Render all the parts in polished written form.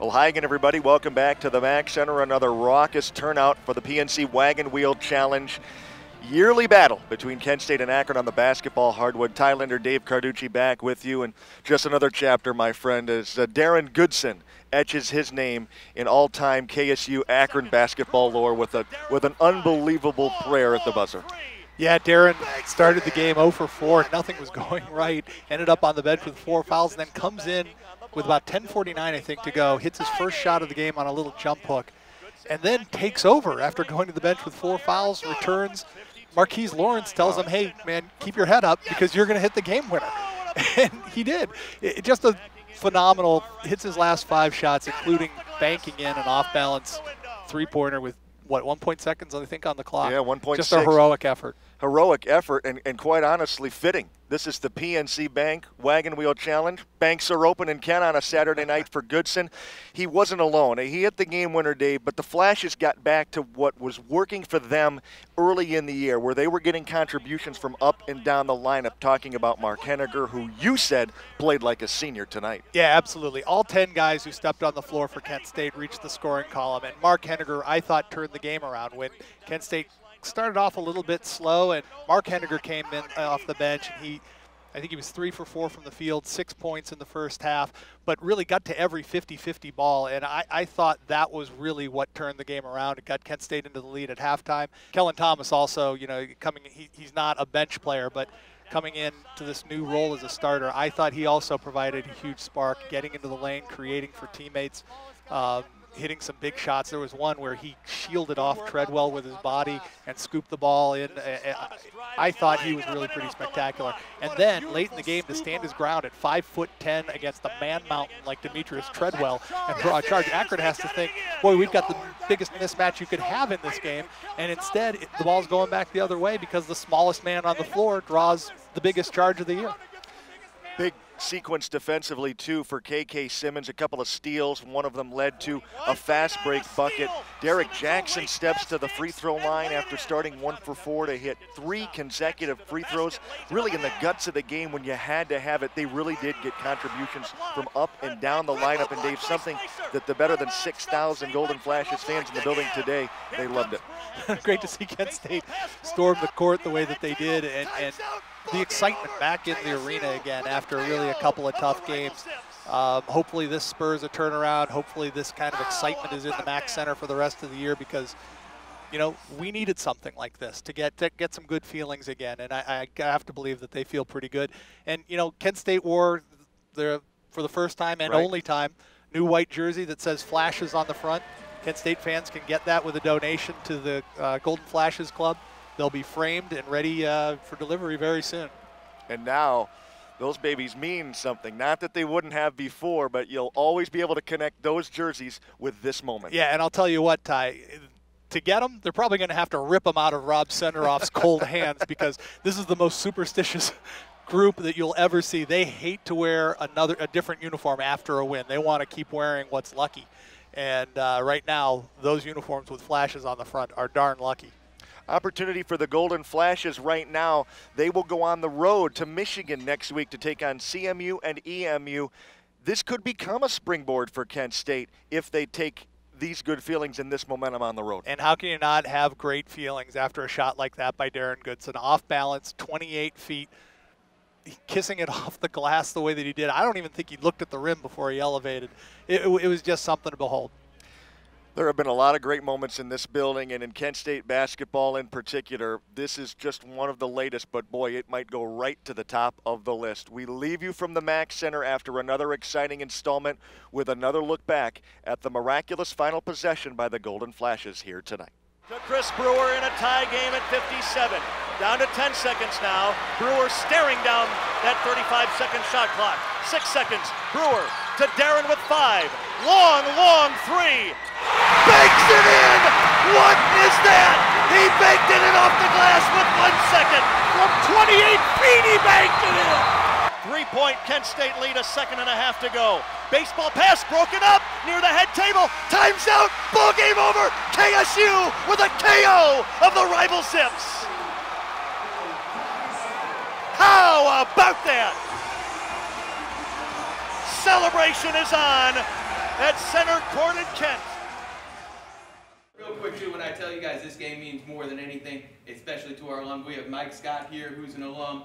Well, hi again, everybody. Welcome back to the Mac Center. Another raucous turnout for the PNC Wagon Wheel Challenge. Yearly battle between Kent State and Akron on the basketball hardwood. Tylander Dave Carducci back with you. And just another chapter, my friend, as Darren Goodson etches his name in all-time KSU Akron basketball lore with an unbelievable prayer at the buzzer. Yeah, Darren started the game 0 for 4. Nothing was going right. Ended up on the bench with 4 fouls, and then comes in with about 10:49, I think, to go. Hits his first shot of the game on a little jump hook, and then takes over after going to the bench with 4 fouls, returns. Marquise Lawrence tells him, hey, man, keep your head up because you're going to hit the game winner. And he did. Just a phenomenal, hits his last 5 shots, including banking in an off-balance three-pointer with, what, 1 seconds, I think, on the clock. Yeah, 1.6. Just a heroic effort. Heroic effort and quite honestly fitting. This is the PNC Bank Wagon Wheel Challenge. Banks are open in Kent on a Saturday night for Goodson. He wasn't alone. He hit the game winner, Dave, but the Flashes got back to what was working for them early in the year, where they were getting contributions from up and down the lineup, talking about Mark Henniger, who you said played like a senior tonight. Yeah, absolutely. All 10 guys who stepped on the floor for Kent State reached the scoring column, and Mark Henniger, I thought, turned the game around when Kent State started off a little bit slow, and Mark Henniger came in off the bench, and I think he was 3 for 4 from the field, 6 points in the first half, but really got to every 50-50 ball, and I thought that was really what turned the game around. It got Kent State into the lead at halftime. Kellen Thomas also, you know, he's not a bench player, but coming in to this new role as a starter, I thought he also provided a huge spark, getting into the lane, creating for teammates, hitting some big shots. There was one where he shielded off Treadwell with his body and scooped the ball in. I thought he was really pretty spectacular. And then late in the game, to stand his ground at 5'10" against a man mountain like Demetrius Treadwell and draw a charge, Akron has to think, boy, we've got the biggest mismatch you could have in this game. And instead, the ball's going back the other way because the smallest man on the floor draws the biggest charge of the year. Big sequence defensively, too, for KK Simmons. A couple of steals. One of them led to a fast break bucket. Derek Jackson steps to the free throw line after starting 1 for 4 to hit 3 consecutive free throws. Really in the guts of the game when you had to have it. They really did get contributions from up and down the lineup. And, Dave, something that the better than 6,000 Golden Flashes fans in the building today, they loved it. Great to see Kent State storm the court the way that they did, and the excitement back in the arena again after really a couple of tough games. Hopefully this spurs a turnaround. Hopefully this kind of excitement is in the Mac Center for the rest of the year because, you know, we needed something like this to get some good feelings again, and I have to believe that they feel pretty good. And, you know, Kent State wore, for the first time and only time, new white jersey that says Flashes on the front. Kent State fans can get that with a donation to the Golden Flashes Club. They'll be framed and ready for delivery very soon. And now those babies mean something. Not that they wouldn't have before, but you'll always be able to connect those jerseys with this moment. Yeah, and I'll tell you what, Ty, to get them, they're probably going to have to rip them out of Rob Senderoff's cold hands because this is the most superstitious group that you'll ever see. They hate to wear a different uniform after a win. They want to keep wearing what's lucky. And right now, those uniforms with Flashes on the front are darn lucky. Opportunity for the Golden Flashes right now. They will go on the road to Michigan next week to take on CMU and EMU. This could become a springboard for Kent State if they take these good feelings and this momentum on the road. And how can you not have great feelings after a shot like that by Darren Goodson? Off balance, 28 feet, kissing it off the glass the way that he did. I don't even think he looked at the rim before he elevated. It was just something to behold. There have been a lot of great moments in this building and in Kent State basketball in particular. This is just one of the latest, but boy, it might go right to the top of the list. We leave you from the Mac Center after another exciting installment with another look back at the miraculous final possession by the Golden Flashes here tonight. To Chris Brewer in a tie game at 57. Down to 10 seconds now. Brewer staring down that 35-second shot clock. 6 seconds. Brewer to Darren with 5. Long three. Banks it in! What is that? He banked it in off the glass with 1 second. From 28 feet, he banked it in. 3-point Kent State lead, a second and a half to go. Baseball pass broken up near the head table. Time's out. Ball game over. KSU with a KO of the rival Zips. How about that? Celebration is on. at center court in Kent. Real quick too, when I tell you guys this game means more than anything, especially to our alum. We have Mike Scott here, who's an alum,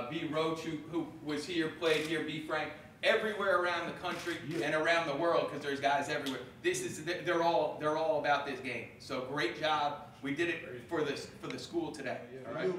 B. Roach, who was here, played here, B. Frank, everywhere around the country and around the world, because there's guys everywhere. They're all about this game. So great job. We did it for the school today. All right.